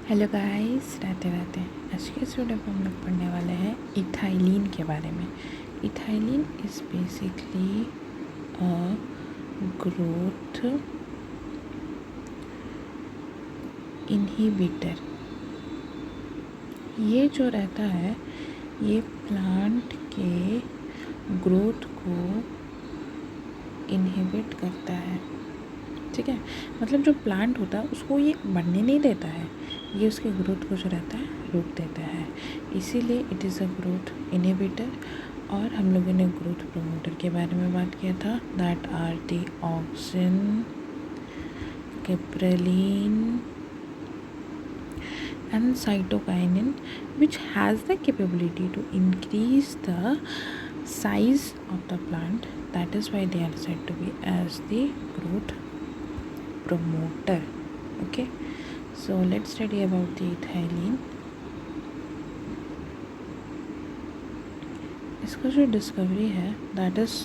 Hello guys, Radhe Radhe. आज के इस वीडियो में हम लोग पढ़ने वाले हैं इथाइलिन के बारे में। Ethylene is basically a growth inhibitor. ये जो रहता है ये प्लांट के ग्रोथ को इनहिबिट करता है। ठीक है, मतलब जो प्लांट होता है उसको ये बढ़ने नहीं देता है, ये उसके ग्रोथ को जो रहता है रोक देता है। इसीलिए it is a growth inhibitor. और हम लोगों ने ग्रोथ प्रमोटर के बारे में बात किया था, that are the auxin, gibberellin and cytokinin, which has the capability to increase the size of the plant. That is why they are said to be as the growth promoter. Okay, so let's study about the ethylene. इसका जो discovery है that is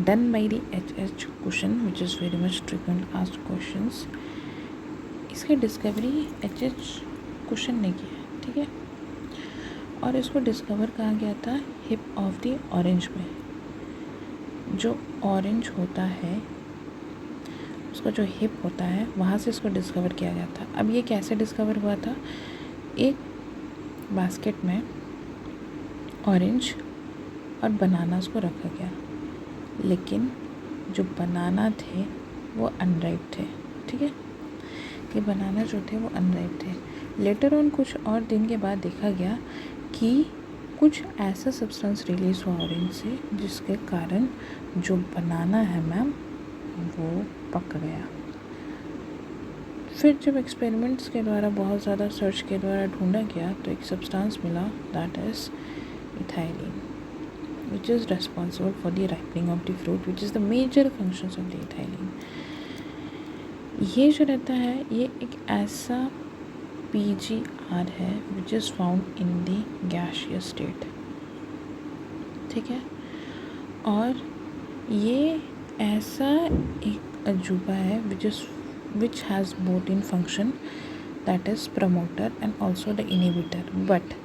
done by the H.H. Cushan, which is very much frequent asked questions. इसकी discovery H.H. Cushion ने किया है, ठीक है। और इसको डिस्कवर कहा गया था हिप ऑफ द ऑरेंज में। जो ऑरेंज होता है उसका जो हिप होता है वहाँ से इसको डिस्कवर किया गया था। अब ये कैसे डिस्कवर हुआ था? एक बास्केट में ऑरेंज और बनानास को रखा गया, लेकिन जो बनाना थे वो अनराइप थे, ठीक है। कि बनाना जो थे वो अनराइप थे। लेटर ऑन कुछ और दिन के बाद देखा गया कि कुछ ऐसा सब्सटेंस रिलीज़ हुआ ऑरेंज से जिसके कारण जो बनाना है मैम वो पक गया। फिर जब एक्सपेरिमेंट्स के द्वारा बहुत ज़्यादा सर्च के द्वारा ढूंढा गया तो एक सब्सटेंस मिला, that is ethylene, which is responsible for the ripening of the fruit, which is the major functions of the ethylene. ये जो रहता है ये एक ऐसा PGR है which is found in the gaseous state, ठीक है। और ये ऐसा एक अजूबा है which has both in function, that is promoter and also the inhibitor, but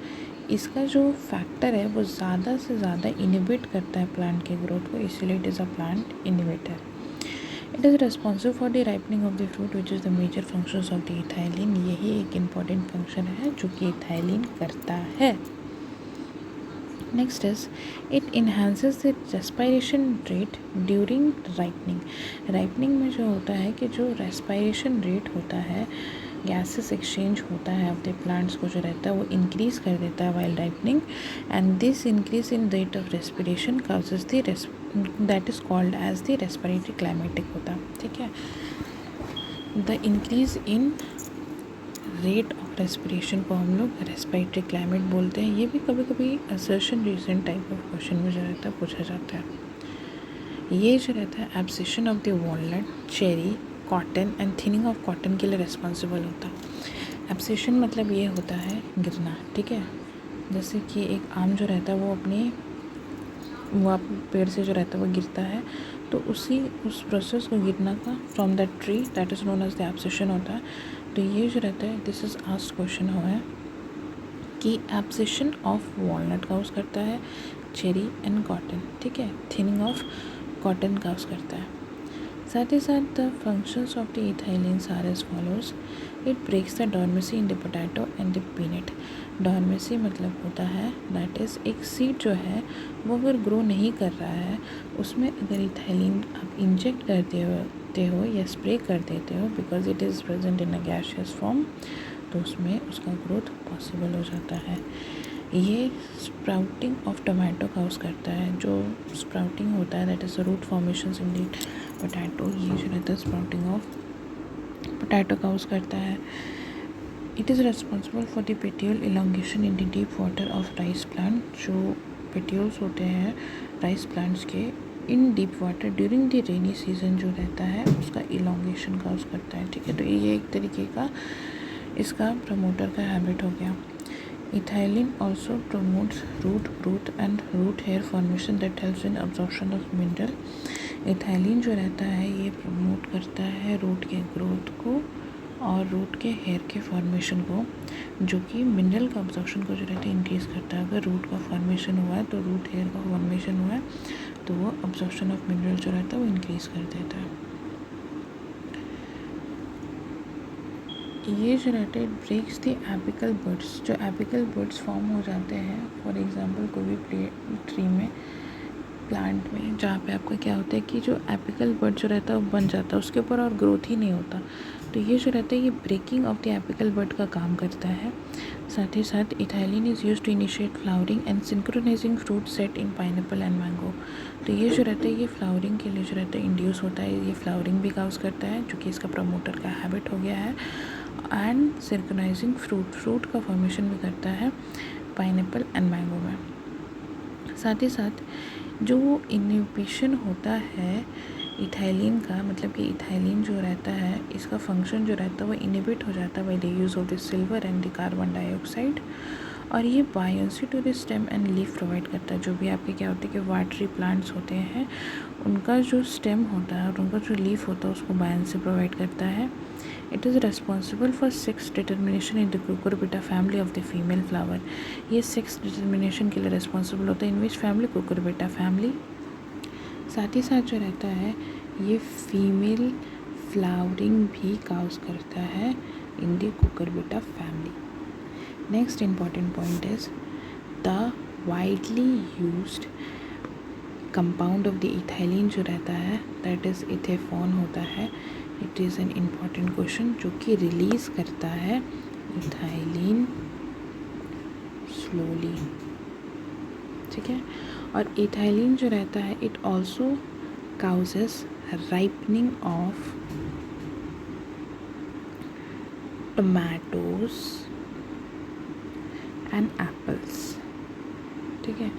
इसका जो फैक्टर है वो ज़्यादा से ज़्यादा इनहिबिट करता है प्लांट के ग्रोथ को, इसीलिए it is a plant inhibitor. It is responsible for the ripening of the fruit which is the major functions of the ethylene. यही एक इम्पॉर्टेंट फंक्शन है जो कि इथाइलिन करता है। Next is it enhances the respiration rate during ripening. Ripening में जो होता है कि जो रेस्पिरेशन रेट होता है, गैसेस एक्सचेंज होता है ऑफ द प्लांट्स को जो रहता है वो इंक्रीज़ कर देता है while ripening, and this increase in rate of respiration causes the that is called as the respiratory climacteric होता है, ठीक है। The increase in rate of respiration को हम लोग रेस्पिरेटरी क्लाइमेट बोलते हैं। ये भी कभी कभी assertion reason type of question में जो रहता है पूछा जाता है। ये जो रहता है abscission of the walnut, cherry, cotton and thinning of cotton के लिए रिस्पॉन्सिबल होता है। एब्सिशन मतलब ये होता है गिरना, ठीक है। जैसे कि एक आम जो रहता है वो पेड़ से जो रहता है वो गिरता है, तो उस प्रोसेस को गिरना का from that tree that is known as the abscission होता है। तो ये जो रहता है दिस इज़ आस्क्ड क्वेश्चन हुआ है कि एब्सिशन ऑफ वॉलनट काउज करता है, चेरी एंड कॉटन, ठीक है। थिनिंग ऑफ कॉटन काउज करता है। साथ ही साथ the functions of the ethylenes are as follows. It breaks the dormancy in the potato and the peanut. Dormancy मतलब होता है दैट इज़ एक सीड जो है वो अगर ग्रो नहीं कर रहा है उसमें अगर इथाइलिन आप इंजेक्ट करते हो या स्प्रे कर देते हो because it is present in a gaseous form, तो उसमें उसका ग्रोथ पॉसिबल हो जाता है। ये स्प्राउटिंग ऑफ टोमेटो काउज करता है। जो स्प्राउटिंग होता है that is the root formations in the potato, ये जो रहता है स्प्राउटिंग ऑफ पोटैटो काउज करता है। It is responsible for the petiole elongation in the deep water of rice plant. जो पेट्यूल्स होते हैं राइस प्लांट्स के in deep water during the rainy season जो रहता है उसका इलोंगेशन काउज करता है, ठीक है। तो ये एक तरीके का इसका प्रमोटर का हैबिट हो गया। Ethylene also promotes root growth and root hair formation that helps in absorption of mineral. Ethylene जो रहता है ये प्रमोट करता है रूट के ग्रोथ को और रूट के हेयर के फॉर्मेशन को, जो कि मिनरल का अब्जॉर्प्शन को जो रहता है इंक्रीज़ करता है। अगर रूट का फॉर्मेशन हुआ है तो रूट हेयर का फॉर्मेशन हुआ है तो वो अब्जॉर्प्शन ऑफ मिनरल जो रहता है वो इंक्रीज़ कर देता है। ये जो रहता है ब्रेक्स द एपिकल बड्स, जो एपिकल बड्स फॉर्म हो जाते हैं फॉर एग्जांपल कोई भी ट्री में, प्लांट में, जहाँ पे आपका क्या होता है कि जो एपिकल बड जो रहता है वो बन जाता है, उसके ऊपर और ग्रोथ ही नहीं होता। तो ये जो रहता है ये breaking of the apical bud का काम करता है। साथ ही साथ ethylene is used to initiate flowering and synchronising fruit set in pineapple and mango. तो ये जो रहता है ये फ्लावरिंग के लिए जो रहता है इंड्यूस होता है, ये फ्लावरिंग भी काउज करता है जो कि इसका प्रमोटर का हैबिट हो गया है, एंड सिंक्रोनाइजिंग फ्रूट का फॉर्मेशन भी करता है पाइनएप्पल एंड मैंगो में। साथ ही साथ जो इनहिबिशन होता है इथाइलिन का, मतलब कि इथाइलिन जो रहता है इसका फंक्शन जो रहता है वो इनहिबिट हो जाता है by the use of the silver and the carbon dioxide. और ये buoyancy to the stem and leaf provide करता है। जो भी आपके क्या होते हैं कि वाटरी प्लांट्स होते हैं उनका जो स्टेम होता है और उनका जो लीफ होता है उसको बायोन्सी प्रोवाइड करता है। It is responsible for sex determination in the Cucurbita family of the female flower. ये सेक्स डिटर्मिनेशन के लिए रिस्पॉन्सिबल होता है इन विच फैमिली, कुकुरबिटा फैमिली। साथ ही साथ जो रहता है ये फीमेल फ्लावरिंग भी काउज करता है in the Cucurbita family. Next important point is the widely used compound of the ethylene जो रहता है दैट इज़ इथेफॉन होता है। It is an important question जो कि रिलीज़ करता है इथाइलिन स्लोली, ठीक है। और इथाइलिन जो रहता है it also causes ripening of tomatoes and apples, ठीक है।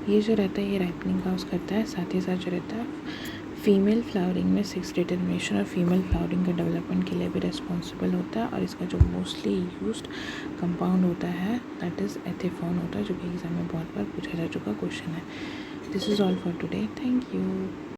ये जो रहता है ये राइपनिंग काउज करता है। साथ ही साथ जो रहता है फीमेल फ्लावरिंग में सेक्स डिटर्मिनेशन और फीमेल फ्लावरिंग के डेवलपमेंट के लिए भी रिस्पॉन्सिबल होता है। और इसका जो मोस्टली यूज्ड कंपाउंड होता है दैट इज़ एथेफॉन होता है, जो कि एग्जाम में बहुत बार पूछा जा चुका क्वेश्चन है। This is all for today, thank you.